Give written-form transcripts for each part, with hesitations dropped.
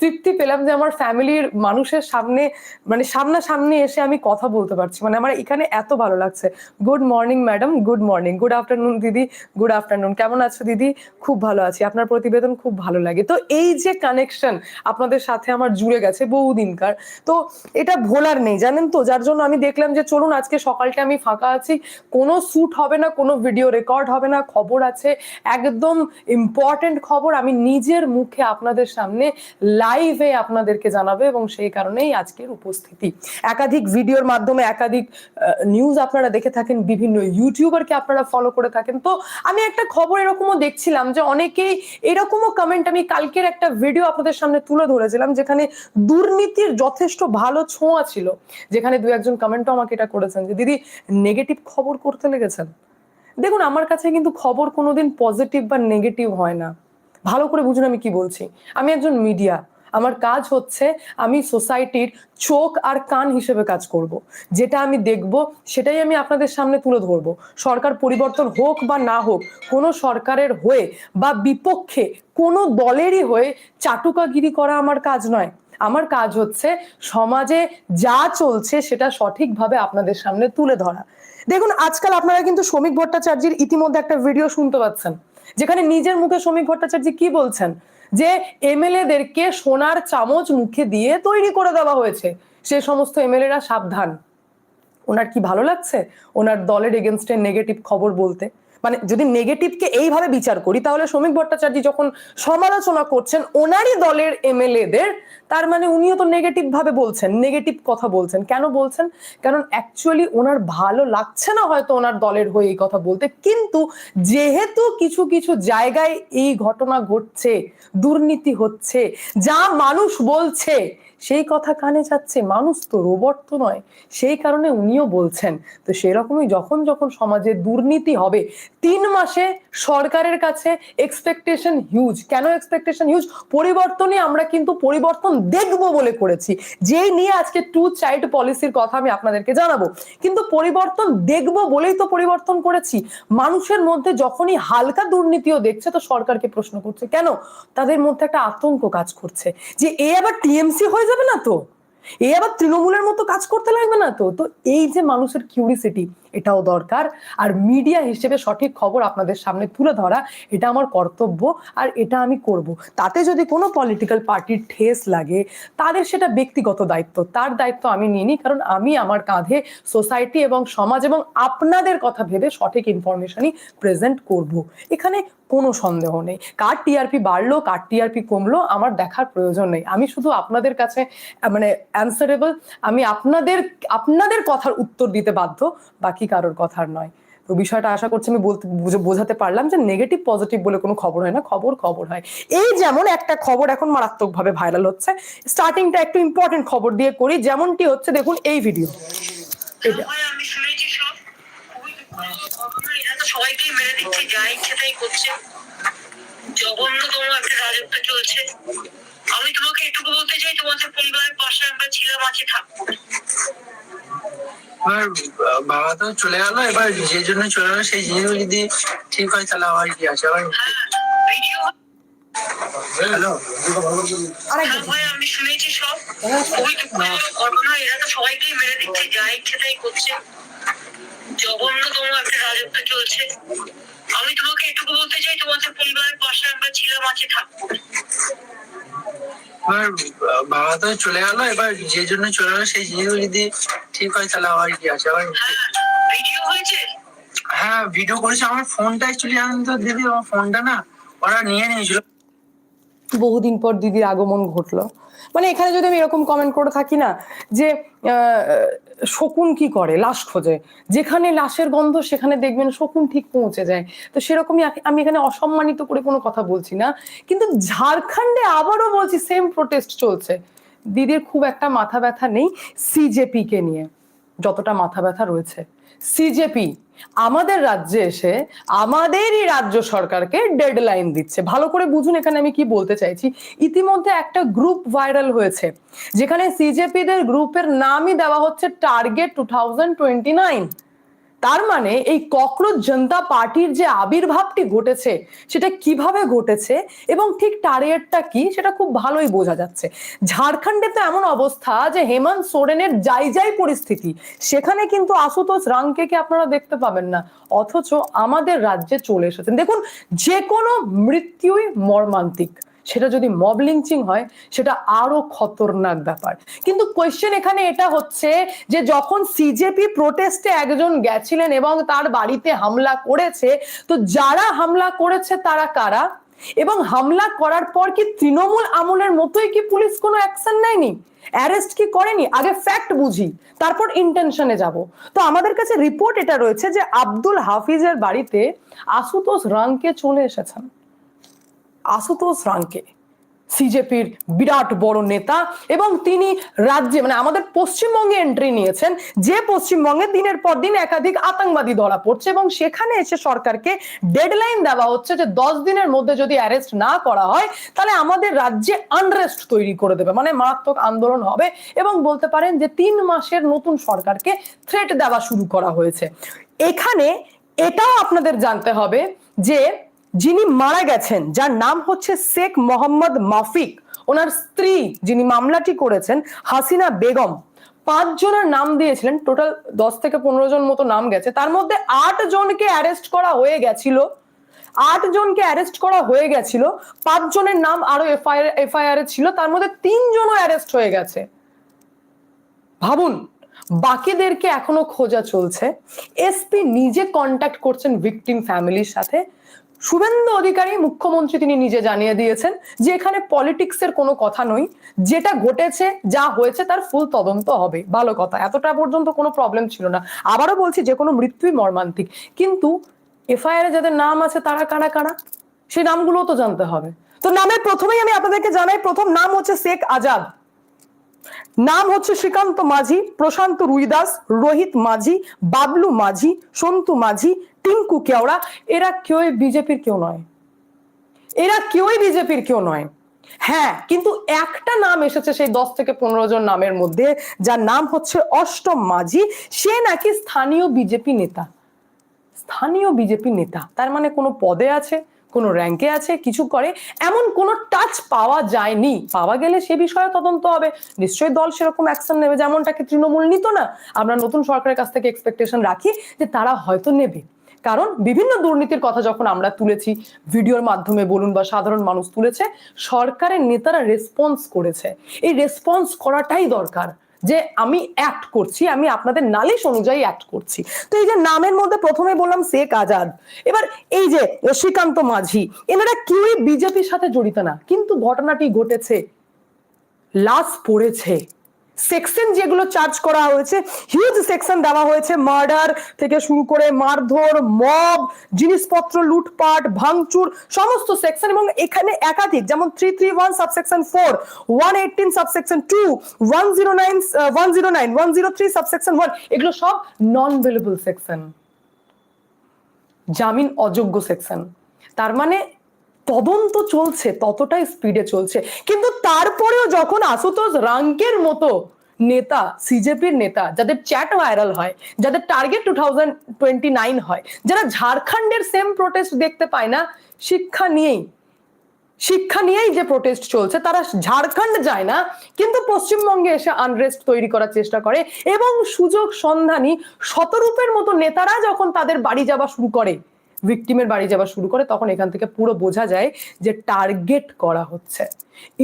তৃপ্তি পেলাম যে আমার ফ্যামিলির মানুষের সামনে মানে সামনাসামনি এসে আমি কথা বলতে পারছি, মানে আমার এখানে এত ভালো লাগছে। Good morning madam, good morning, good afternoon দিদি, গুড আফটারনুন, কেমন আছো দিদি? খুব ভালো আছি, আপনার প্রতিবেদন খুব ভালো লাগে। তো এই যে কানেকশন আপনাদের সাথে আমার জুড়ে গেছে বহুদিনকার, তো এটা ভোলার নেই জানেন তো। যার জন্য আমি দেখলাম যে চলুন আজকে সকালটা আমি ফাঁকা আছি, কোনো শ্যুট হবে না, কোনো ভিডিও রেকর্ড হবে না, খবর আছে একদম ইম্পর্টেন্ট খবর, আমি নিজের মুখে আপনাদের সামনে লাইভে আপনাদেরকে জানাবো, এবং সেই কারণেই আজকের উপস্থিতি। একাধিক ভিডিওর মাধ্যমে একাধিক নিউজ আপনারা দেখে থাকেন, বিভিন্ন ইউটিউবারকে আপনারা ফলো করে থাকেন। তো আমি একটা খবর এরকমও দেখছিলাম যে অনেকেই এরকমও কমেন্ট, আমি কালকের একটা ভিডিও আপনাদের সামনে তুলে ধরেছিলাম যেখানে দুর্নীতির যথেষ্ট ভালো ছোঁয়া ছিল, যেখানে দু একজন কমেন্টও আমাকে এটা করেছেন যে দিদি নেগেটিভ খবর করতে লেগেছেন। দেখুন, আমার কাছে কিন্তু খবর কোনোদিন পজিটিভ বা নেগেটিভ হয় না। ভালো করে বুঝুন আমি কি বলছি। আমি একজন মিডিয়া, আমার কাজ হচ্ছে আমি সোসাইটির চোখ আর কান হিসেবে কাজ করব। যেটা আমি দেখব সেটাই আমি আপনাদের সামনে তুলে ধরবো। সরকার পরিবর্তন হোক বা না হোক, কোনো সরকারের হয়ে বা বিপক্ষে কোনো দলেরই হয়ে চাটুকাগিরি করা আমার কাজ নয়। আমার কাজ হচ্ছে সমাজে যা চলছে সেটা সঠিকভাবে আপনাদের সামনে তুলে ধরা। দেখুন, আজকাল আপনারা কিন্তু শ্রমিক ভট্টাচার্যের ইতিমধ্যে একটা ভিডিও শুনতে পাচ্ছেন, যেখানে নিজের মুখে শ্রমিক ভট্টাচার্য কি বলছেন যে এমএলএদেরকে সোনার চামচ মুখে দিয়ে তৈরি করে দেওয়া হয়েছে, সে সমস্ত এমএলএরা সাবধান। ওনার কি ভালো লাগছে ওনার দলের এগেনস্টে নেগেটিভ খবর বলতে? মানে যদি নেগেটিভকে এইভাবে বিচার করি, তাহলে শ্রমিক ভট্টাচার্য যখন সমালোচনা করছেন ওনারই দলের এমএলএদের, তার মানে উনিও তো নেগেটিভ ভাবে বলছেন, নেগেটিভ কথা বলছেন। কেন বলছেন? কারণ অ্যাকচুয়ালি ওনার ভালো লাগছে না হয়তো ওনার দলের হয়ে এই কথা বলতে, কিন্তু যেহেতু কিছু কিছু জায়গায় এই ঘটনা ঘটছে, দুর্নীতি হচ্ছে, যা মানুষ বলছে সেই কথা কানে যাচ্ছে, মানুষ তো রোবট তো নয়, সেই কারণে উনিও বলছেন। তো সেরকমই যখন যখন সমাজে দুর্নীতি হবে, 3 মাসে সরকারের কাছে এক্সপেকটেশন হিউজ। কেন এক্সপেকটেশন হিউজ? পরিবর্তনই আমরা কিন্তু পরিবর্তন দেখব বলে করেছি, যেই নিয়ে আজকে 2 চাইল্ড পলিসির কথা আমি আপনাদেরকে জানাবো। কিন্তু পরিবর্তন দেখব বলেই তো পরিবর্তন করেছি। মানুষের মধ্যে যখনই হালকা দুর্নীতিও দেখছে তো সরকারকে প্রশ্ন করছে কেন, তাদের মধ্যে একটা আতঙ্ক কাজ করছে যে এ আবার টিএমসি হয়ে যাবে না তো, এই আবার তৃণমূলের মতো কাজ করতে লাগবে না তো। তো এই যে মানুষের কিউরিসিটি, এটাও দরকার। আর মিডিয়া হিসেবে সঠিক খবর আপনাদের সামনে তুলে ধরা এটা আমার কর্তব্য, আর এটা আমি করব। তাতে যদি কোনো পলিটিক্যাল পার্টির ঠেস লাগে, তাদের সেটা ব্যক্তিগত দায়িত্ব, তার দায়িত্ব আমি নিইনি, কারণ আমি আমার কাঁধে সোসাইটি এবং সমাজ এবং আপনাদের কথা ভেবে সঠিক ইনফরমেশনই প্রেজেন্ট করব। এখানে কোনো সন্দেহ নেই। কার টিআরপি বাড়লো কার টিআরপি কমলো আমার দেখার প্রয়োজন নেই। আমি শুধু আপনাদের কাছে মানে অ্যান্সারেবল, আমি আপনাদের কথার উত্তর দিতে বাধ্য, বাকি কারোর কথার নয়। তো বিষয়টা আশা করছি আমি বোঝাতে পারলাম যে নেগেটিভ পজিটিভ বলে কোনো খবর হয় না, খবর খবর হয়। এই যেমন একটা খবর এখন মারাত্মকভাবে ভাইরাল হচ্ছে, স্টার্টিংটা একটু ইম্পর্টেন্ট খবর দিয়ে করি, যেমনটি হচ্ছে দেখুন এই ভিডিও। আমি শুনেছি সব সবাইকে মেরে দিচ্ছে, যা ইচ্ছে তাই করছে, জঘন্যতম একটা রাজত্ব চলছে। আমি তোমাকে এটুকু বলতে চাই, তোমাদের পরিবারের পাশে আমরা ছিলাম, আছে, থাকবো। এবার বাবা তো চলে গেল, এবার যে জন্য চলে গেল সেই জিনিসগুলো যদি ঠিক হয় তাহলে আমার কি আছে। আবার ভিডিও হ্যালো, ভাই আমি শুনেছি সব, খুবই দুঃখজনক ঘটনা। এরা তো সবাইকে মেরে দিচ্ছে, যা ইচ্ছে তাই করছে, জঘন্যতম একটা রাজত্ব চলছে। আমি তোমাকে এটুকু বলতে চাই, তোমাদের পরিবারের পাশে আমরা ছিলাম, আছে, থাকবো। এবার বাবা তো চলে গেল, এবার যে জন্য চলে গেল সেই জিনিসগুলো যদি ঠিক হয় তাহলে আমার কি আছে। আবার ভিডিও হয়েছে, হ্যাঁ ভিডিও করেছে। আমার ফোনটা অ্যাকচুয়ালি জানেন তো দিদি, আমার ফোনটা না ওরা নিয়ে নিয়েছিল। বহুদিন পর দিদির আগমন ঘটলো। মানে এখানে যদি আমি এরকম কমেন্ট করে থাকি না যে শকুন কি করে, লাশ খোঁজে, যেখানে লাশের গন্ধ সেখানে দেখবেন শকুন ঠিক পৌঁছে যায়। তো সেরকমই আমি এখানে অসম্মানিত করে কোনো কথা বলছি না, কিন্তু ঝাড়খণ্ডে আবারও বলছি সেম প্রোটেস্ট চলছে। দিদির খুব একটা মাথা ব্যথা নেই সিজেপি কে নিয়ে, যতটা মাথা ব্যথা রয়েছে সিজেপি আমাদের রাজ্যে এসে আমাদেরই রাজ্য সরকারকে ডেডলাইন দিচ্ছে। ভালো করে বুঝুন এখানে আমি কি বলতে চাইছি। ইতিমধ্যে একটা গ্রুপ ভাইরাল হয়েছে যেখানে সিজেপিদের গ্রুপের নামই দেওয়া হচ্ছে টার্গেট 2029। তার মানে এই ককরোচ জনতা পার্টির যে আবির্ভাবটি ঘটেছে সেটা কিভাবে ঘটেছে এবং ঠিক টার্গেটটা কি সেটা খুব ভালোই বোঝা যাচ্ছে। ঝাড়খণ্ডে তো এমন অবস্থা যে হেমন্ত সোরেনের যাই পরিস্থিতি, সেখানে কিন্তু আশুতোষ রাঙ্কে কে আপনারা দেখতে পাবেন না, অথচ আমাদের রাজ্যে চলে এসেছেন। দেখুন, যে কোনো মৃত্যুই মর্মান্তিক, সেটা যদি মব লিঞ্চিং হয় সেটা আরো খতরনাক ব্যাপার। কিন্তু কোয়েশ্চেন এখানে এটা হচ্ছে যে যখন সিজেপি প্রোটেস্টে একজন গেছিলেন এবং তার বাড়িতে হামলা করেছে, তো যারা হামলা করেছে তারা কারা, এবং হামলা করার পর কি তৃণমূল আমলের মতোই কি পুলিশ কোনো অ্যাকশন নেয়নি, অ্যারেস্ট কি করেনি? আগে ফ্যাক্ট বুঝি, তারপর ইন্টেনশনে যাব। তো আমাদের কাছে রিপোর্ট এটা রয়েছে যে আব্দুল হাফিজের বাড়িতে আশুতোষ রাঙ্কে চলে এসেছেন। আশুতোষ রাঙ্কে সিজেপির বিরাট বড় নেতা, এবং তিনি রাজ্যে মানে আমাদের পশ্চিমবঙ্গে এন্ট্রি নিয়েছেন, যে পশ্চিমবঙ্গে দিনের পর দিন একাধিক আতঙ্কবাদী ধরা পড়ছে, এবং সেখানে এসে সরকারকে ডেডলাইন দেওয়া হচ্ছে যে 10 দিনের মধ্যে যদি অ্যারেস্ট না করা হয় তাহলে আমাদের রাজ্যে আনরেস্ট তৈরি করে দেবে, মানে মারাত্মক আন্দোলন হবে, এবং বলতে পারেন যে 3 মাসের নতুন সরকারকে থ্রেট দেওয়া শুরু করা হয়েছে। এখানে এটাও আপনাদের জানতে হবে যে যিনি মারা গেছেন, যার নাম হচ্ছে শেখ মোহাম্মদ মাফিক, ওনার স্ত্রী যিনি মামলাটি করেছেন হাসিনা বেগম, 5 জনের নাম দিয়েছিলেন, টোটাল 10 থেকে 15 জন মতো নাম গেছে, তার মধ্যে 8 জনকে অ্যারেস্ট করা হয়ে গেছিল, 8 জনকে অ্যারেস্ট করা হয়ে গেছিল, 5 জনের নাম আরো এফআইআর এ ছিল, তার মধ্যে 3 জনও অ্যারেস্ট হয়ে গেছে। ভাবুন, বাকিদেরকে এখনো খোঁজা চলছে। এসপি নিজে কন্ট্যাক্ট করছেন ভিকটিম ফ্যামিলির সাথে। শুভেন্দু অধিকারী মুখ্যমন্ত্রী তিনি নিজে জানিয়ে দিয়েছেন যে এখানে পলিটিক্সের কোনো কথা নয়, যেটা ঘটেছে যা হয়েছে তার ফুল তদন্ত হবে। ভালো কথা, এতটা পর্যন্ত কোনো প্রবলেম ছিল না। আবারও বলছি, যে কোনো মৃত্যুই মর্মান্তিক, কিন্তু এফআইআর এ যাদের নাম আছে তারা কারা কারা সেই নামগুলো তো জানতে হবে। তো নামের প্রথমেই আমি আপনাদেরকে জানাই, প্রথম নাম হচ্ছে শেখ আজাদ, নাম হচ্ছে শ্রীকান্ত মাঝি, প্রশান্ত রুইদাস, রোহিত মাঝি, বাবলু মাঝি, সন্তু মাঝি, টিঙ্কু কেওড়া। এরা কেউই বিজেপির কেউ নয়, এরা কেউই বিজেপির কেউ নয়। হ্যাঁ, কিন্তু একটা নাম এসেছে সেই 10 থেকে 15 জন নামের মধ্যে, যার নাম হচ্ছে অষ্টম মাঝি। সে নাকি স্থানীয় বিজেপি নেতা, স্থানীয় বিজেপি নেতা, তার মানে কোনো পদে আছে, কোনো র্যাঙ্কে আছে, কিছু করে, এমন কোনো টাচ পাওয়া যায়নি। পাওয়া গেলে সে বিষয়ে তদন্ত হবে, নিশ্চয়ই দল সেরকম অ্যাকশন নেবে, যেমনটাকে তৃণমূল নিত না। আমরা নতুন সরকারের কাছ থেকে এক্সপেকটেশন রাখি যে তারা হয়তো নেবে, কারণ বিভিন্ন দুর্নীতির কথা যখন আমরা তুলেছি, ভিডিওর মাধ্যমে বলুন বা সাধারণ মানুষ তুলেছে, সরকারের নেতারা রেসপন্স করেছে। এই রেসপন্স করাটাই দরকার, যে আমি অ্যাক্ট করছি, আমি আপনাদের নালিশ অনুযায়ী অ্যাক্ট করছি। তো এই যে নামের মধ্যে প্রথমে বললাম শেখ আজাদ, এবার এই যে শ্রীকান্ত মাঝি, এনারা কেউই বিজেপির সাথে জড়িত না, কিন্তু ঘটনাটি ঘটেছে, লাশ পড়েছে, সেকশন যেগুলো চার্জ করা হয়েছে, হিউজ সেকশন দেওয়া হয়েছে, মার্ডার থেকে শুরু করে মারধর, মব, জিনিসপত্র লুটপাট, ভাঙচুর, সমস্ত সেকশন, এবং এখানে একাধিক, যেমন 331 সাবসেকশন 4, 118 সাবসেকশন 2, 109, 103 সাবসেকশন 1, এগুলো সব নন বেলেবল সেকশন, জামিন অযোগ্য সেকশন। তার মানে তদন্ত চলছে, ততটাই স্পিডে চলছে। কিন্তু তারপরেও যখন আশুতোষ রাঙ্কের মতো নেতা, সিজেপির নেতা, যাদের চ্যাট ভাইরাল হয়, যাদের টার্গেট 2029 হয়, যারা ঝাড়খণ্ডের সেম প্রোটেস্ট দেখতে পায় না, শিক্ষা নিয়েই যে প্রোটেস্ট চলছে, তারা ঝাড়খণ্ড যায় না, কিন্তু পশ্চিমবঙ্গে এসে আনরেস্ট তৈরি করার চেষ্টা করে, এবং সুযোগ সন্ধানী শতরূপের মতো নেতারা যখন তাদের বাড়ি যাওয়া শুরু করে, ভিকটিমের বাড়ি যাওয়া শুরু করে, তখন এখান থেকে পুরো বোঝা যায় যে টার্গেট করা হচ্ছে,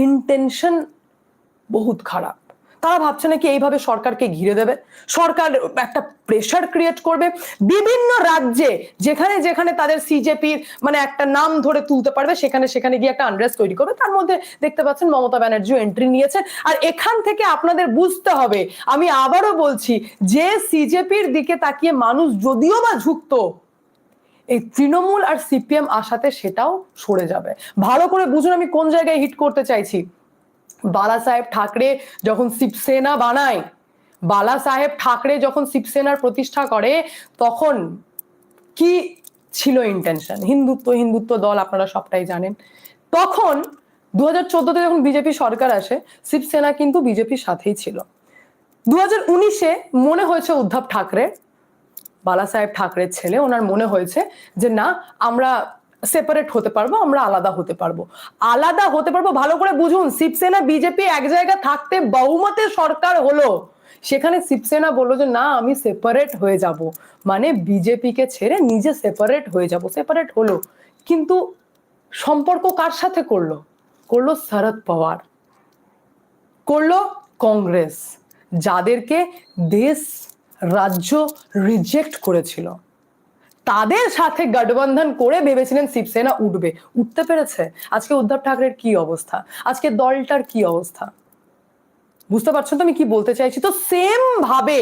ইন্টেনশন বহুত খারাপ। তারা ভাবছে নাকি এইভাবে সরকারকে ঘিরে দেবে, সরকার একটা প্রেশার ক্রিয়েট করবে বিভিন্ন রাজ্যে, যেখানে যেখানে তাদের সিজেপির মানে একটা নাম ধরে তুলতে পারবে, সেখানে গিয়ে একটা আনরেস্ট তৈরি করবে। তার মধ্যে দেখতে পাচ্ছেন মমতা ব্যানার্জিও এন্ট্রি নিয়েছেন। আর এখান থেকে আপনাদের বুঝতে হবে, আমি আবারও বলছি, যে সিজেপির দিকে তাকিয়ে মানুষ যদিও বা ঝুঁকতো, এই তৃণমূল আর সিপিএম আসাতে সেটাও সরে যাবে। ভালো করে বুঝুন আমি কোন জায়গায় হিট করতে চাইছি। বালা সাহেব ঠাকরে যখন শিবসেনা বানায়, বালা সাহেব ঠাকরে যখন শিবসেনার প্রতিষ্ঠা করে, তখন কি ছিল ইন্টেনশন? হিন্দুত্ব দল, আপনারা সবটাই জানেন। তখন 2014-তে যখন বিজেপি সরকার আসে, শিবসেনা কিন্তু বিজেপির সাথেই ছিল। 2019-এ মনে হয়েছে উদ্ধব ঠাকরে বালা সাহেব ঠাকরের ছেলে, ওনার মনে হয়েছে যে না আমরা সেপারেট হতে পারবো, আমরা আলাদা হতে পারবো। আলাদা হতে পারবো, ভালো করে বুঝুন, শিবসেনা বিজেপি এক জায়গায় থাকতে বহুমতের সরকার হলো, সেখানে শিবসেনা বললো যে না আমি সেপারেট হয়ে যাব, মানে বিজেপিকে ছেড়ে নিজে সেপারেট হয়ে যাব। সেপারেট হলো, কিন্তু সম্পর্ক কার সাথে করলো? করলো শরদ পাওয়ার, করলো কংগ্রেস, যাদেরকে দেশ রাজ্য রিজেক্ট করেছিল, তাদের সাথে গঠবন্ধন করে ভেবেছিলেন শিবসেনা উঠবে। উঠতে পেরেছে? আজকে উদ্ধব ঠাকরের কি অবস্থা, আজকে দলটার কি অবস্থা, বুঝতে পারছেন তো আমি কি বলতে চাইছি? তো সেম ভাবে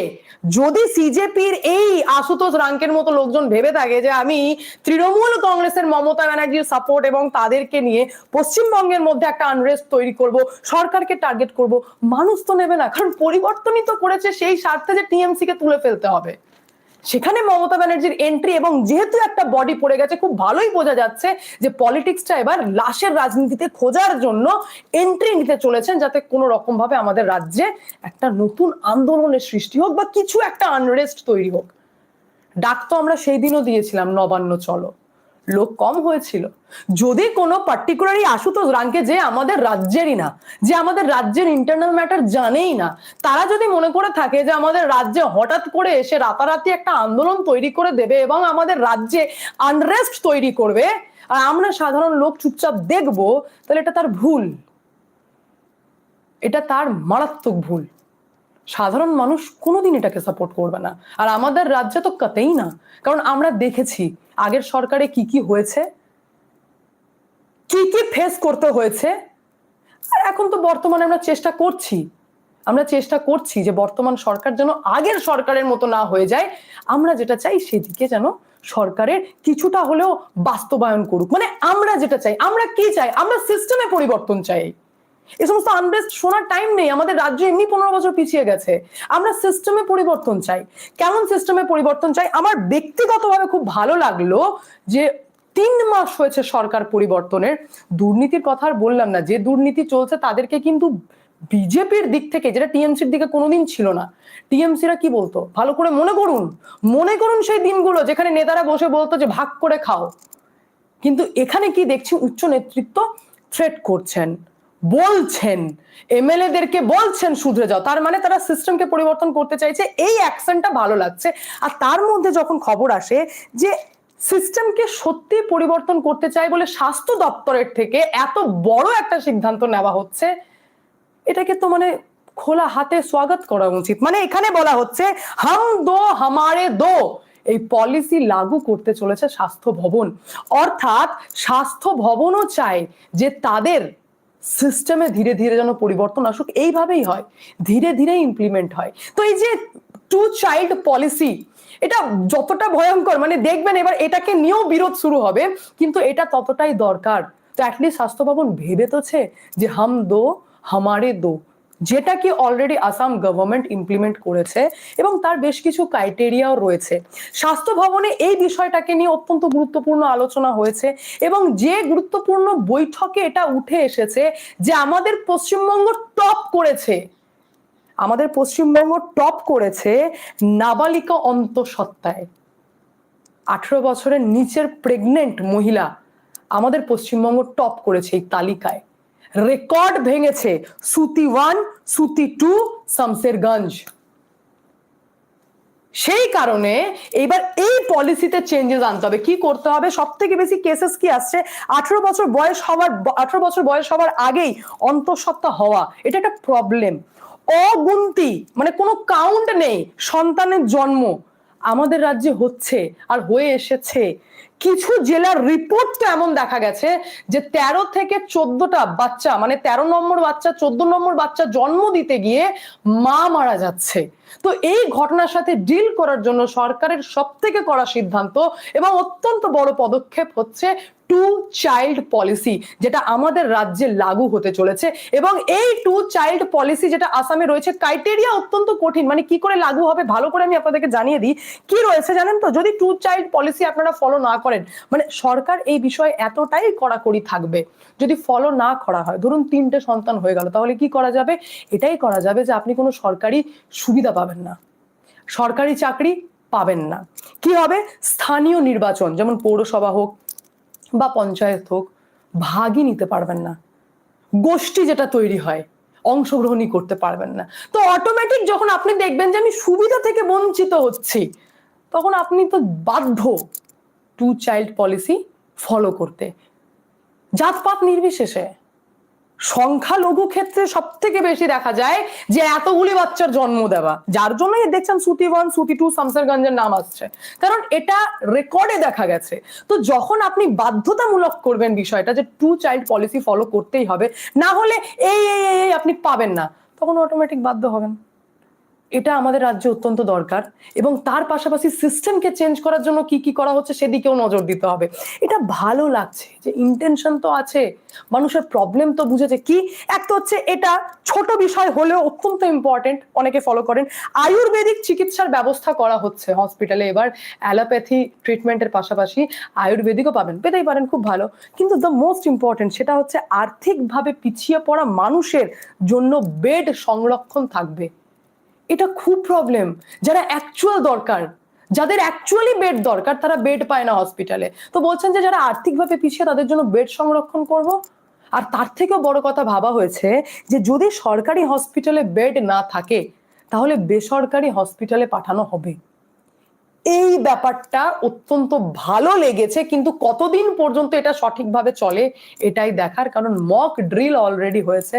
যদি সিজেপির এই আশুতোষ রাঙ্কের মতো লোকজন ভেবে থাকে যে আমি তৃণমূল কংগ্রেসের মমতা ব্যানার্জির সাপোর্ট এবং তাদেরকে নিয়ে পশ্চিমবঙ্গের মধ্যে একটা আনরেস্ট তৈরি করব, সরকারকে টার্গেট করব, মানুষ তো নেবে না। কারণ পরিবর্তনই তো করেছে সেই স্বার্থে যে টিএমসি কে তুলে ফেলতে হবে। সেখানে মমতা ব্যানার্জির এন্ট্রি, এবং যেহেতু একটা বডি পড়ে গেছে, খুব ভালোই বোঝা যাচ্ছে যে পলিটিক্সটা এবার লাশের রাজনীতিতে খোঁজার জন্য এন্ট্রি নিতে চলেছেন, যাতে কোনো রকম ভাবে আমাদের রাজ্যে একটা নতুন আন্দোলনের সৃষ্টি হোক বা কিছু একটা আনরেস্ট তৈরি হোক। ডাক তো আমরা সেই দিনও দিয়েছিলাম, নবান্ন চলো, লোক কম হয়েছিল। যদি কোনো পার্টিকুলারই আশুতোষ রাঙ্কে, যে আমাদের রাজ্যেরই না, যে আমাদের রাজ্যের ইন্টারনাল ম্যাটার জানেই না, তারা যদি মনে করে থাকে যে আমাদের রাজ্যে হঠাৎ করে এসে রাতারাতি একটা আন্দোলন তৈরি করে দেবে এবং আমাদের রাজ্যে আনরেস্ট তৈরি করবে আর আমরা সাধারণ লোক চুপচাপ দেখবো, তাহলে এটা তার ভুল, এটা তার মারাত্মক ভুল। সাধারণ মানুষ কোনোদিন এটাকে সাপোর্ট করবে না, আর আমাদের রাজ্যে তো কাতেই না। কারণ আমরা দেখেছি আগের সরকারে কি কি হয়েছে, কি কি ফেস করতে হয়েছে, আর এখন তো বর্তমানে আমরা চেষ্টা করছি যে বর্তমান সরকার যেন আগের সরকারের মতো না হয়ে যায়। আমরা যেটা চাই সেদিকে যেন সরকারের কিছুটা হলেও বাস্তবায়ন করুক। মানে আমরা যেটা চাই, আমরা কি চাই, আমরা সিস্টেমে পরিবর্তন চাই। এই সমস্ত আনরেস্ট শোনার টাইম নেই, আমাদের রাজ্য এমনি 15 বছর পিছিয়ে গেছে। আমরা সিস্টেমে পরিবর্তন চাই। কেমন সিস্টেমে পরিবর্তন চাই? আমার ব্যক্তিগতভাবে খুব ভালো লাগলো যে 3 মাস হয়েছে সরকার পরিবর্তনের। দুর্নীতির কথা আর বললাম না, যে দুর্নীতি চলছে তাদেরকে কিন্তু বিজেপির দিক থেকে, যেটা টিএমসির দিকে কোনোদিন ছিল না, টিএমসিরা কি বলতো ভালো করে মনে করুন সেই দিনগুলো যেখানে নেতারা বসে বলতো যে ভাগ করে খাও। কিন্তু এখানে কি দেখছি, উচ্চ নেতৃত্ব থ্রেট করছেন, বলছেন, এমএলএদেরকে বলছেন শুধরে যাও। তার মানে তারা সিস্টেমকে পরিবর্তন করতে চাইছে, এই অ্যাকশনটা ভালো লাগছে। আর তার মধ্যে যখন খবর আসে যে সিস্টেমকে সত্যি পরিবর্তন করতে চাই বলে স্বাস্থ্য দপ্তরের থেকে এত বড় একটা সিদ্ধান্ত নেওয়া হচ্ছে, এটাকে তো মানে খোলা হাতে স্বাগত করা উচিত। মানে এখানে বলা হচ্ছে হাম দো হামারে দো, এই পলিসি লাগু করতে চলেছে স্বাস্থ্য ভবন। অর্থাৎ স্বাস্থ্য ভবনও চায় যে তাদের সিস্টেমে ধীরে ধীরে যেন পরিবর্তন আসুক, এইভাবেই হয়, ধীরে ধীরে ইমপ্লিমেন্ট হয়। তো এই যে 2 চাইল্ড পলিসি, এটা যতটা ভয়ঙ্কর, মানে দেখবেন এবার এটাকে নিয়েও বিরোধ শুরু হবে, কিন্তু এটা ততটাই দরকার। তো অ্যাটলিস্ট স্বাস্থ্য ভবন ভেবে তোছে যে হাম দো হামারে দো, যেটা কি অলরেডি আসাম গভর্নমেন্ট ইমপ্লিমেন্ট করেছে এবং তার বেশ কিছু ক্রাইটেরিয়াও রয়েছে। স্বাস্থ্য ভবনে এই বিষয়টাকে নিয়ে অত্যন্ত গুরুত্বপূর্ণ আলোচনা হয়েছে এবং যে গুরুত্বপূর্ণ বৈঠকে এটা উঠে এসেছে যে আমাদের পশ্চিমবঙ্গ টপ করেছে নাবালিকা অন্তঃসত্ত্বায়। 18 বছরের নিচের প্রেগনেন্ট মহিলা আমাদের পশ্চিমবঙ্গ টপ করেছে এই তালিকায়। রেকর্ড ভেঙেছে সুতি 1, সুতি 2, শামসেরগঞ্জ। সেই কারণে এবার এই পলিসিতে চেঞ্জেস আনতে হবে। কি করতে হবে? সব থেকে বেশি কেসেস কি আসছে, 18 বছর বয়স হওয়ার আগেই অন্তঃসত্ত্বা হওয়া, এটা একটা প্রবলেম। অগুন্তি, মানে কোনো কাউন্ট নেই সন্তানের জন্ম আমাদের রাজ্যে হচ্ছে আর হয়ে এসেছে। কিছু জেলার রিপোর্ট তো এমন দেখা গেছে যে 13 থেকে 14টা বাচ্চা, মানে 13 নম্বর বাচ্চা 14 নম্বর বাচ্চা জন্ম দিতে গিয়ে মা মারা যাচ্ছে। তো এই ঘটনার সাথে ডিল করার জন্য সরকারের সব থেকে কড়া সিদ্ধান্ত এবং অত্যন্ত বড় পদক্ষেপ হচ্ছে 2 চাইল্ড পলিসি, যেটা আমাদের রাজ্যে লাগু হতে চলেছে। এবং এই 2 চাইল্ড পলিসি যেটা আসামে রয়েছে, ক্রাইটেরিয়া অত্যন্ত কঠিন। মানে কি করে লাগু হবে ভালো করে আমি আপনাদেরকে জানিয়ে দিই। কি রয়েছে জানেন তো? যদি 2 চাইল্ড পলিসি আপনারা ফলো না করেন, মানে সরকার এই বিষয়ে এতটাই কড়াকড়ি থাকবে, যদি ফলো না করা হয়, ধরুন 3টে সন্তান হয়ে গেল, তাহলে কি করা যাবে? এটাই করা যাবে যে আপনি কোনো সরকারি সুবিধা পাবেন না, সরকারি চাকরি পাবেন না। কি হবে? স্থানীয় নির্বাচন যেমন পৌরসভা হোক বা পঞ্চায়েত হোক, ভাগই নিতে পারবেন না। গোষ্ঠী যেটা তৈরি হয়, অংশগ্রহণই করতে পারবেন না। তো অটোমেটিক যখন আপনি দেখবেন যে আমি সুবিধা থেকে বঞ্চিত হচ্ছি, তখন আপনি তো বাধ্য টু চাইল্ড পলিসি ফলো করতে, জাতপাত নির্বিশেষে। সংখ্যালঘু ক্ষেত্রে সব থেকে বেশি দেখা যায় যে এতগুলি বাচ্চার জন্ম দেওয়া, যার জন্য দেখছেন সুতি 1 সুতি 2 শামসারগঞ্জের নাম আসছে, কারণ এটা রেকর্ডে দেখা গেছে। তো যখন আপনি বাধ্যতামূলক করবেন বিষয়টা যে টু চাইল্ড পলিসি ফলো করতেই হবে, না হলে এই এই এই আপনি পাবেন না, তখন অটোমেটিক বাধ্য হবেন। এটা আমাদের রাজ্যে অত্যন্ত দরকার, এবং তার পাশাপাশি সিস্টেমকে চেঞ্জ করার জন্য কি কি করা হচ্ছে সেদিকেও নজর দিতে হবে। এটা ভালো লাগছে যে ইন্টেনশন তো আছে, মানুষের প্রবলেম তো বুঝেছে। কি এক তো হচ্ছে এটা ছোট বিষয় হলেও অত্যন্ত ইম্পর্টেন্ট, অনেকে ফলো করেন। আয়ুর্বেদিক চিকিৎসার ব্যবস্থা করা হচ্ছে হসপিটালে এবার, অ্যালোপ্যাথি ট্রিটমেন্টের পাশাপাশি আয়ুর্বেদিকও পাবেন, পেতেই পারেন, খুব ভালো। কিন্তু দ্য মোস্ট ইম্পর্টেন্ট সেটা হচ্ছে আর্থিকভাবে পিছিয়ে পড়া মানুষের জন্য বেড সংরক্ষণ থাকবে। এটা খুব প্রবলেম। যারা অ্যাকচুয়াল দরকার, যাদের অ্যাকচুয়ালি বেড দরকার, তারা বেড পায় না হসপিটালে। তো বলছেন যে যারা আর্থিকভাবে পিছিয়ে তাদের জন্য বেড সংরক্ষণ করব। আর তার থেকেও বড় কথা ভাবা হয়েছে যে যদি সরকারি হসপিটালে বেড না থাকে তাহলে বেসরকারি হসপিটালে পাঠানো হবে। এই ব্যাপারটা অত্যন্ত ভালো লেগেছে, কিন্তু কতদিন পর্যন্ত এটা সঠিকভাবে চলে এটাই দেখার, কারণ মক ড্রিল অলরেডি হয়েছে।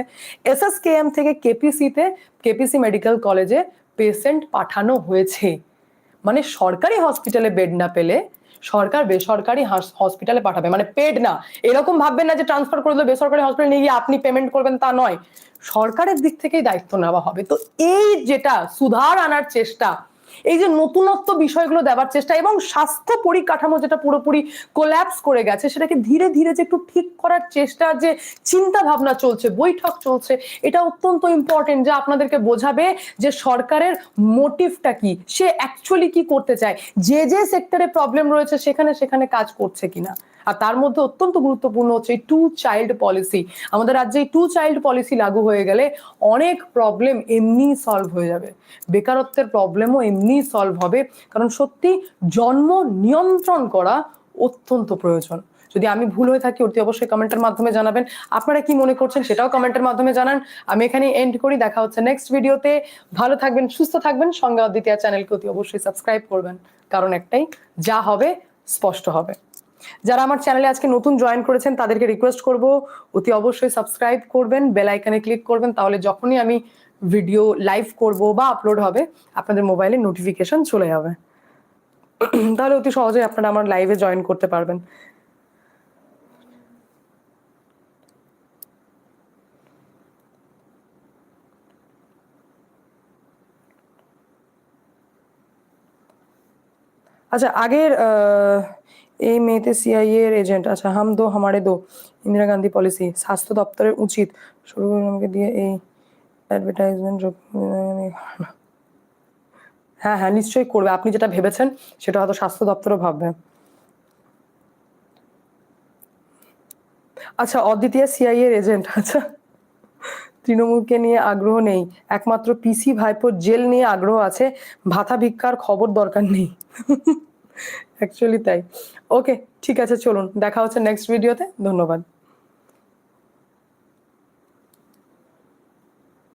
এসএসকেএম থেকে কেপিসি মেডিকেল কলেজে পেশেন্ট পাঠানো হয়েছে। মানে সরকারি হসপিটালে বেড না পেলে সরকার বেসরকারি হসপিটালে পাঠাবে, মানে পেড না। এরকম ভাববেন না যে ট্রান্সফার করে দিলে বেসরকারি হসপিটালে নিয়ে গিয়ে আপনি পেমেন্ট করবেন, তা নয়। সরকারের দিক থেকেই দায়িত্ব নেওয়া হবে। তো এই যেটা সুধার আনার চেষ্টা, এই যে নতুনত্ব বিষয়গুলো দেওয়ার চেষ্টা, এবং স্বাস্থ্য পরিকাঠামো যেটা পুরোপুরি কোল্যাপস করে গেছে সেটাকে ধীরে ধীরে যে একটু ঠিক করার চেষ্টা, যে চিন্তা ভাবনা চলছে, বৈঠক চলছে, এটা অত্যন্ত ইম্পর্টেন্ট, যে আপনাদেরকে বোঝাবে যে সরকারের মোটিভটা কি, সে অ্যাকচুয়ালি কি করতে চায়, যে যে সেক্টরে প্রবলেম রয়েছে সেখানে সেখানে কাজ করছে কিনা। আর তার মধ্যে অত্যন্ত গুরুত্বপূর্ণ হচ্ছে এই টু চাইল্ড পলিসি। আমাদের রাজ্যে এই টু চাইল্ড পলিসি লাগু হয়ে গেলে অনেক প্রবলেম এমনি সলভ হয়ে যাবে, বেকারত্বের প্রবলেমও এমনি সলভ হবে। কারণ সত্যি জন্ম নিয়ন্ত্রণ করা অত্যন্ত প্রয়োজন। যদি আমি ভুল হয়ে থাকি অতি অবশ্যই কমেন্টের মাধ্যমে জানাবেন। আপনারা কি মনে করছেন সেটাও কমেন্টের মাধ্যমে জানান। আমি এখানে এন্ড করি, দেখা হচ্ছে নেক্সট ভিডিওতে। ভালো থাকবেন, সুস্থ থাকবেন, সঙ্গে অদ্বিতীয়া চ্যানেলকে অতি অবশ্যই সাবস্ক্রাইব করবেন, কারণ একটাই, যা হবে স্পষ্ট হবে। যারা আমার চ্যানেলে আজকে নতুন জয়েন করেছেন তাদেরকে রিকোয়েস্ট করব অতি অবশ্যই সাবস্ক্রাইব করবেন, বেল আইকনে ক্লিক করবেন, তাহলে যখনই আমি ভিডিও লাইভ করব বা আপলোড হবে আপনাদের মোবাইলে নোটিফিকেশন চলে যাবে। তাহলে অতি সহজেই আপনারা আমার লাইভে জয়েন করতে পারবেন। अच्छा আগের এই মেয়েতে সিআইএ এর এজেন্ট, আচ্ছা হাম দো হামারে দো, ইন্দিরা গান্ধী পলিসি, স্বাস্থ্য দপ্তরের উচিত শুরু করে আমাকে দিয়ে এই অ্যাডভার্টাইজমেন্ট। হ্যাঁ হ্যাঁ নিশ্চয়ই করবে, আপনি যেটা ভেবেছেন সেটা হয়তো স্বাস্থ্য দপ্তরও ভাববে। আচ্ছা অদ্বিতীয় সিআইএ এর এজেন্ট, আচ্ছা তৃণমূলকে নিয়ে আগ্রহ নেই, একমাত্র পিসি ভাইপোর জেল নিয়ে আগ্রহ আছে, ভাতা ভিক্ষার খবর দরকার নেই। অ্যাকচুয়ালি তাই। ওকে ঠিক আছে, চলুন দেখা হচ্ছে নেক্সট ভিডিওতে। ধন্যবাদ।